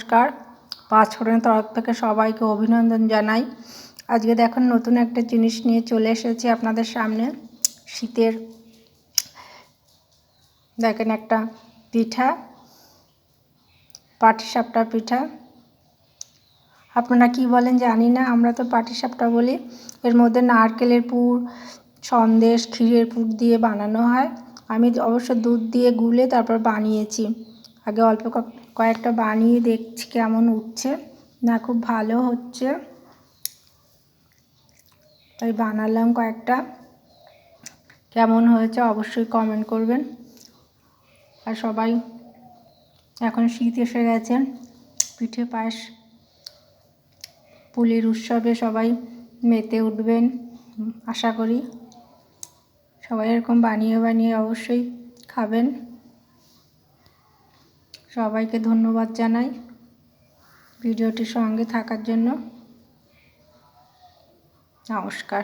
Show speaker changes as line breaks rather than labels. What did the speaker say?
নমস্কার। পাঁচফোড়নের তরফ থেকে সবাইকে অভিনন্দন জানাই। আজকে দেখুন নতুন একটা জিনিস নিয়ে চলে এসেছি আপনাদের সামনে। শীতের দেখেন একটা পিঠা, পাটিসাপটা পিঠা। আপনারা কি বলেন জানি না, আমরা তো পাটিসাপটা বলি। এর মধ্যে নারকেলের পুর, সন্দেশ, ক্ষীরের পুর দিয়ে বানানো হয়। আমি অবশ্য দুধ দিয়ে গুলে তারপর বানিয়েছি। আগে অল্প কয়েকটা বানিয়ে দেখছি কেমন উঠছে। না, খুব ভালো হচ্ছে, তাই বানালাম কয়েকটা। কেমন হয়েছে অবশ্যই কমেন্ট করবেন। আর সবাই, এখন শীত এসে গেছে, পিঠে পায়েস পুলির উৎসবে সবাই মেতে উঠবেন আশা করি। সবাই এরকম বানিয়ে বানিয়ে অবশ্যই খাবেন। সবাইকে ধন্যবাদ জানাই ভিডিওটির সঙ্গে থাকার জন্য। নমস্কার।